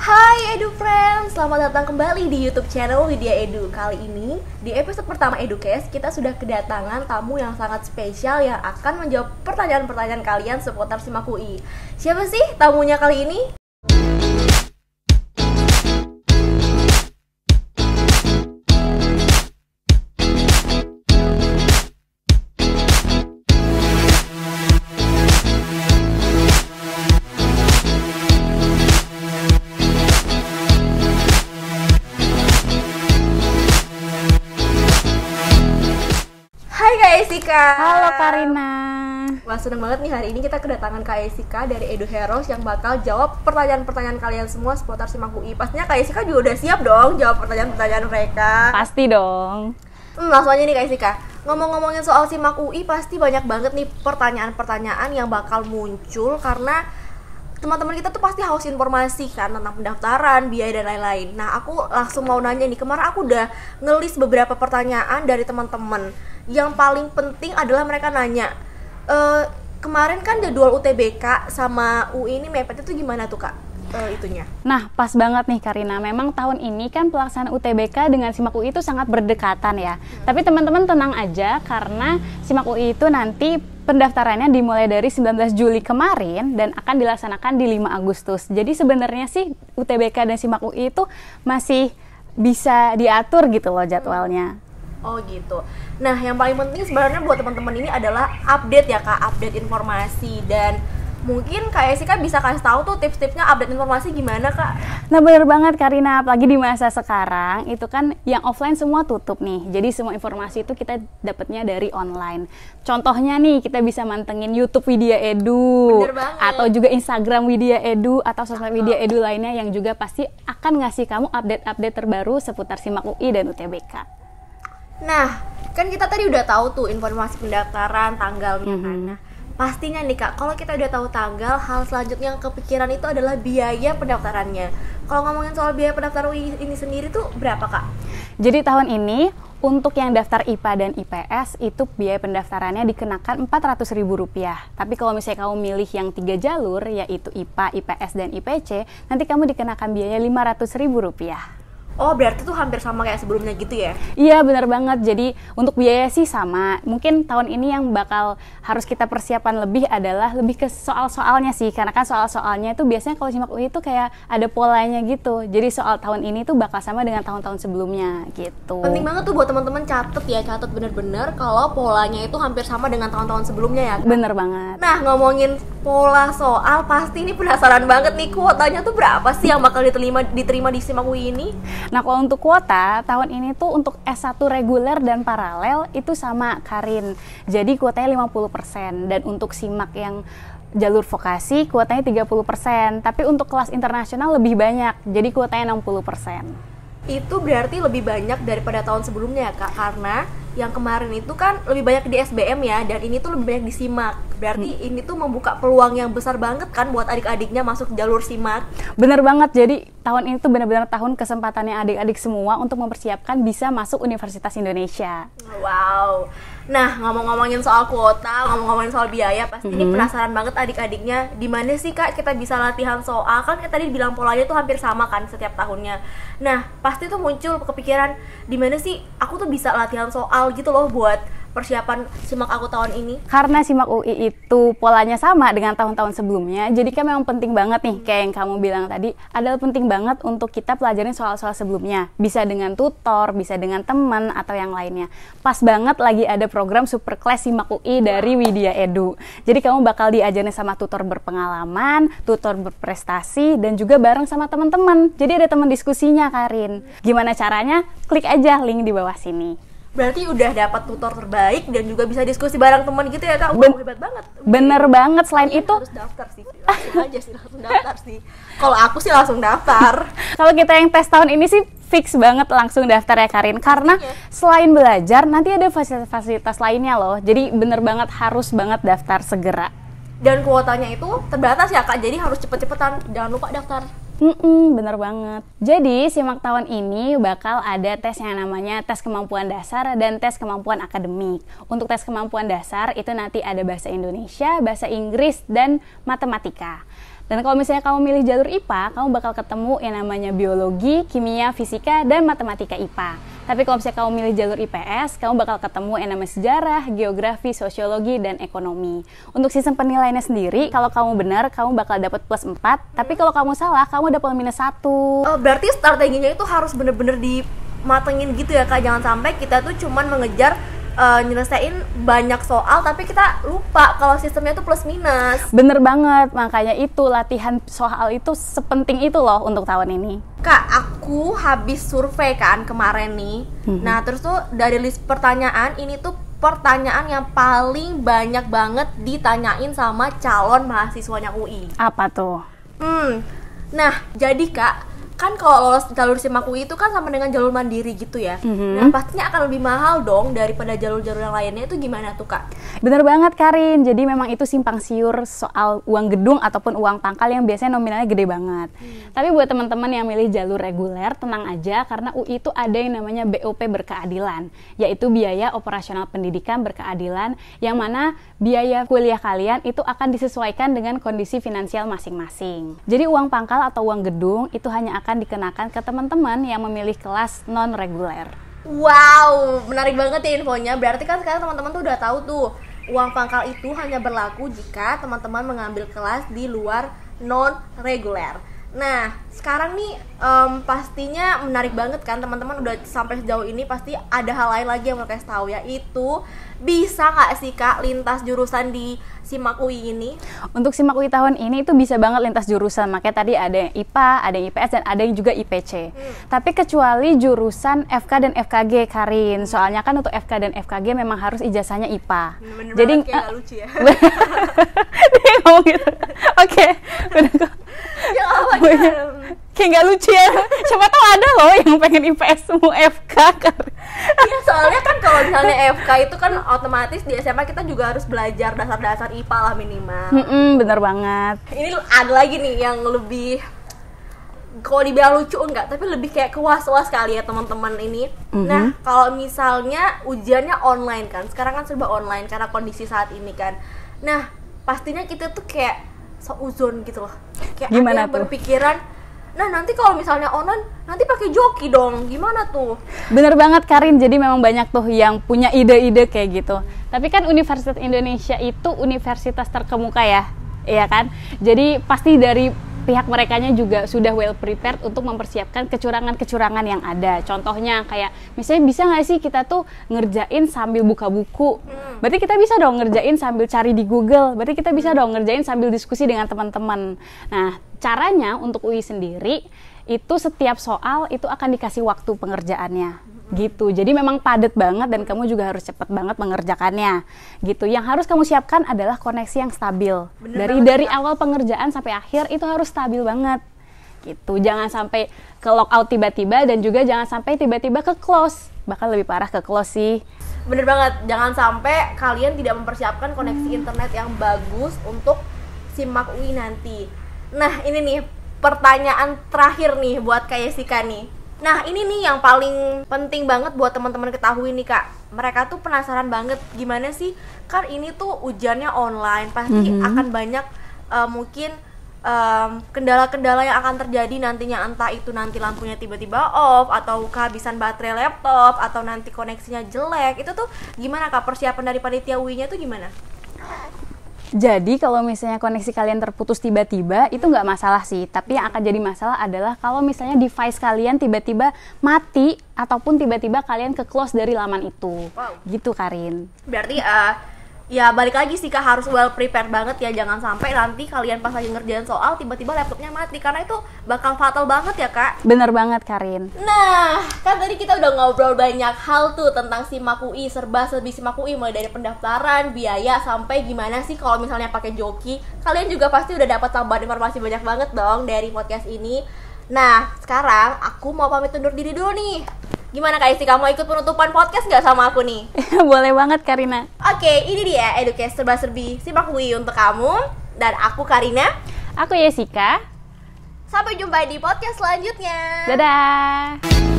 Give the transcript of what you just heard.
Hai Edu Friends, selamat datang kembali di YouTube channel Widya Edu. Kali ini, di episode pertama EduCast, kita sudah kedatangan tamu yang sangat spesial yang akan menjawab pertanyaan-pertanyaan kalian seputar SIMAK UI. Siapa sih tamunya kali ini? Halo Karina. Wah, seneng banget nih hari ini kita kedatangan Kak Jessica dari Edu Heroes yang bakal jawab pertanyaan-pertanyaan kalian semua seputar SIMAK UI. Pastinya Kak Jessica juga udah siap dong jawab pertanyaan-pertanyaan mereka. Pasti dong. Langsung aja nih Kak Jessica. Ngomong-ngomongin soal SIMAK UI, pasti banyak banget nih pertanyaan-pertanyaan yang bakal muncul karena teman-teman kita tuh pasti haus informasi kan tentang pendaftaran, biaya dan lain-lain. Nah, aku langsung mau nanya nih, kemarin aku udah ngelis beberapa pertanyaan dari teman-teman. Yang paling penting adalah mereka nanya, kemarin kan jadwal UTBK sama UI ini mepet itu gimana tuh Kak? Itunya. Nah, pas banget nih Karina. Memang tahun ini kan pelaksanaan UTBK dengan SIMAK UI itu sangat berdekatan ya. Tapi teman-teman tenang aja karena SIMAK UI itu nanti pendaftarannya dimulai dari 19 Juli kemarin dan akan dilaksanakan di 5 Agustus. Jadi sebenarnya sih UTBK dan SIMAK UI itu masih bisa diatur gitu loh jadwalnya. Oh gitu. Nah, yang paling penting sebenarnya buat teman-teman ini adalah update ya Kak, update informasi. Dan mungkin Kak Jessica bisa kasih tahu tuh tips-tipsnya update informasi gimana Kak? Nah bener banget Karina, apalagi di masa sekarang itu kan yang offline semua tutup nih. Jadi semua informasi itu kita dapatnya dari online. Contohnya nih kita bisa mantengin YouTube Widya Edu, atau juga Instagram Widya Edu atau sosmed Widya Edu lainnya yang juga pasti akan ngasih kamu update-update terbaru seputar SIMAK UI dan UTBK. Nah, kan kita tadi udah tahu tuh informasi pendaftaran, tanggalnya kan. Nah, pastinya nih Kak, kalau kita udah tahu tanggal, hal selanjutnya yang kepikiran itu adalah biaya pendaftarannya. Kalau ngomongin soal biaya pendaftaran UI ini sendiri tuh berapa Kak? Jadi tahun ini untuk yang daftar IPA dan IPS itu biaya pendaftarannya dikenakan Rp400.000. Tapi kalau misalnya kamu milih yang 3 jalur yaitu IPA, IPS, dan IPC, nanti kamu dikenakan biaya Rp500.000. Oh, berarti tuh hampir sama kayak sebelumnya gitu ya? Iya, benar banget. Jadi untuk biaya sih sama. Mungkin tahun ini yang bakal harus kita persiapan lebih adalah lebih ke soal-soalnya sih. Karena kan soal-soalnya itu biasanya kalau SIMAK UI itu kayak ada polanya gitu. Jadi soal tahun ini tuh bakal sama dengan tahun-tahun sebelumnya gitu. Penting banget tuh buat teman-teman catet ya, catet bener-bener kalau polanya itu hampir sama dengan tahun-tahun sebelumnya ya Kak? Bener banget. Nah, ngomongin pola soal, pasti ini penasaran banget nih, kuotanya tuh berapa sih yang bakal diterima di SIMAK UI ini? Nah, kalau untuk kuota, tahun ini tuh untuk S1 reguler dan paralel itu sama Karin. Jadi kuotanya 50%. Dan untuk SIMAK yang jalur vokasi, kuotanya 30%. Tapi untuk kelas internasional lebih banyak, jadi kuotanya 60%. Itu berarti lebih banyak daripada tahun sebelumnya ya Kak? Karena yang kemarin itu kan lebih banyak di SBM ya, dan ini tuh lebih banyak di SIMAK. Berarti ini tuh membuka peluang yang besar banget kan buat adik-adiknya masuk jalur SIMAK. Bener banget, jadi tahun ini tuh benar-benar tahun kesempatannya adik-adik semua untuk mempersiapkan bisa masuk Universitas Indonesia. Wow. Nah, ngomongin soal kuota, ngomongin soal biaya, pasti ini penasaran banget adik-adiknya. Di mana sih Kak kita bisa latihan soal? Kan kita tadi bilang polanya tuh hampir sama kan setiap tahunnya. Nah, pasti tuh muncul kepikiran, di mana sih aku tuh bisa latihan soal gitu loh buat persiapan SIMAK aku tahun ini. Karena SIMAK UI itu polanya sama dengan tahun-tahun sebelumnya, jadi kan memang penting banget nih, kayak yang kamu bilang tadi, adalah penting banget untuk kita pelajarin soal-soal sebelumnya. Bisa dengan tutor, bisa dengan teman, atau yang lainnya. Pas banget lagi ada program Super Class SIMAK UI dari Widya Edu. Jadi kamu bakal diajarin sama tutor berpengalaman, tutor berprestasi, dan juga bareng sama teman-teman. Jadi ada teman diskusinya, Karin. Gimana caranya? Klik aja link di bawah sini. Berarti udah dapat tutor terbaik dan juga bisa diskusi bareng teman gitu ya Kak? Wah, hebat banget. Bener banget, selain itu harus daftar sih, langsung daftar sih. Kalau aku sih langsung daftar. Kalau kita yang tes tahun ini sih fix banget langsung daftar ya Karin. Karena selain belajar, nanti ada fasilitas-fasilitas lainnya loh. Jadi bener banget, harus banget daftar segera. Dan kuotanya itu terbatas ya Kak, jadi harus cepet-cepetan, jangan lupa daftar. Bener banget. Jadi SIMAK tahun ini bakal ada tes yang namanya tes kemampuan dasar dan tes kemampuan akademik. Untuk tes kemampuan dasar itu nanti ada bahasa Indonesia, bahasa Inggris, dan matematika. Dan kalau misalnya kamu milih jalur IPA, kamu bakal ketemu yang namanya biologi, kimia, fisika, dan matematika IPA. Tapi kalau misalnya kamu milih jalur IPS, kamu bakal ketemu yang namanya sejarah, geografi, sosiologi, dan ekonomi. Untuk sistem penilaiannya sendiri, kalau kamu benar, kamu bakal dapat plus 4. Tapi kalau kamu salah, kamu dapat minus 1. Oh, berarti strateginya itu harus bener-bener dimatengin gitu ya Kak. Jangan sampai kita tuh cuman mengejar nyelesain banyak soal tapi kita lupa kalau sistemnya tuh plus minus. Bener banget, makanya itu latihan soal itu sepenting itu loh untuk tahun ini. Kak, aku habis survei kan kemarin nih. Nah, terus tuh dari list pertanyaan ini tuh pertanyaan yang paling banyak banget ditanyain sama calon mahasiswanya UI. Apa tuh? Nah, jadi Kak, kan kalau lolos jalur SIMAK UI itu kan sama dengan jalur mandiri gitu ya. Nah, pastinya akan lebih mahal dong daripada jalur-jalur yang lainnya. Itu gimana tuh Kak? Bener banget Karin, jadi memang itu simpang siur soal uang gedung ataupun uang pangkal yang biasanya nominalnya gede banget. Tapi buat teman-teman yang milih jalur reguler, tenang aja karena UI itu ada yang namanya BOP berkeadilan, yaitu biaya operasional pendidikan berkeadilan, yang mana biaya kuliah kalian itu akan disesuaikan dengan kondisi finansial masing-masing. Jadi uang pangkal atau uang gedung itu hanya akan dikenakan ke teman-teman yang memilih kelas non-reguler. Wow, menarik banget ya infonya. Berarti kan sekarang teman-teman tuh udah tahu tuh, uang pangkal itu hanya berlaku jika teman-teman mengambil kelas di luar non-reguler. Nah, sekarang nih pastinya menarik banget kan, teman-teman udah sampai sejauh ini pasti ada hal lain lagi yang mau kasih tahu, yaitu bisa nggak sih Kak lintas jurusan di SIMAK UI ini? Untuk SIMAK UI tahun ini itu bisa banget lintas jurusan, makanya tadi ada yang IPA, ada yang IPS, dan ada yang juga IPC. Tapi kecuali jurusan FK dan FKG Karin, soalnya kan untuk FK dan FKG memang harus ijazahnya IPA. Bener jadi kayak gak lucu ya. Dia ngomong gitu. Oke, bener kok. Ya apa kayak nggak lucu ya. Siapa tahu ada loh yang pengen IPS semua FK kan. Iya, soalnya kan kalau misalnya FK itu kan otomatis di SMA kita juga harus belajar dasar-dasar IPA lah minimal. Bener banget. Ini ada lagi nih yang lebih, kalau dibilang lucu enggak, tapi lebih kayak kewas-was kali ya teman-teman ini. Nah, kalau misalnya ujiannya online kan, sekarang kan serba online karena kondisi saat ini kan. Nah, pastinya kita tuh kayak seuzon gitu loh. Kayak gimana ada yang tuh? berpikiran, nah nanti kalau misalnya online, nanti pakai joki dong, gimana tuh? Bener banget Karin, jadi memang banyak tuh yang punya ide-ide kayak gitu. Tapi kan Universitas Indonesia itu universitas terkemuka ya, iya kan? Jadi pasti dari pihak merekanya juga sudah well prepared untuk mempersiapkan kecurangan-kecurangan yang ada. Contohnya kayak misalnya bisa nggak sih kita tuh ngerjain sambil buka buku? Berarti kita bisa dong ngerjain sambil cari di Google. Berarti kita bisa dong ngerjain sambil diskusi dengan teman-teman. Nah, caranya untuk UI sendiri itu setiap soal itu akan dikasih waktu pengerjaannya. Gitu, jadi memang padat banget dan kamu juga harus cepat banget mengerjakannya gitu. Yang harus kamu siapkan adalah koneksi yang stabil. Dari awal pengerjaan sampai akhir itu harus stabil banget gitu. Jangan sampai ke lockout tiba-tiba dan juga jangan sampai tiba-tiba ke close, bahkan lebih parah ke close sih. Bener banget, jangan sampai kalian tidak mempersiapkan koneksi internet yang bagus untuk SIMAK UI nanti. Nah, ini nih pertanyaan terakhir nih buat Kak Jessica nih. Nah, ini nih yang paling penting banget buat teman-teman ketahui nih Kak. Mereka tuh penasaran banget gimana sih, kan ini tuh ujiannya online, pasti akan banyak mungkin kendala-kendala yang akan terjadi nantinya, entah itu nanti lampunya tiba-tiba off, atau kehabisan baterai laptop, atau nanti koneksinya jelek. Itu tuh gimana Kak, persiapan dari panitia UI-nya tuh gimana? Jadi kalau misalnya koneksi kalian terputus tiba-tiba itu nggak masalah sih, tapi yang akan jadi masalah adalah kalau misalnya device kalian tiba-tiba mati ataupun tiba-tiba kalian ke close dari laman itu. Gitu Karin. Berarti ya balik lagi sih Kak, harus well prepared banget ya, jangan sampai nanti kalian pas lagi ngerjain soal tiba-tiba laptopnya mati, karena itu bakal fatal banget ya Kak. Bener banget Karin. Nah, kan tadi kita udah ngobrol banyak hal tuh tentang SIMAK UI, serba-serbi SIMAK UI, mulai dari pendaftaran, biaya, sampai gimana sih kalau misalnya pakai joki. Kalian juga pasti udah dapat tambahan informasi banyak banget dong dari podcast ini. Nah, sekarang aku mau pamit undur diri dulu nih. Gimana Kak Isti, kamu ikut penutupan podcast nggak sama aku nih? Boleh banget Karina. Oke, ini dia edukasi serba-serbi SIMAK UI untuk kamu. Dan aku Karina. Aku Jessica. Sampai jumpa di podcast selanjutnya. Dadah.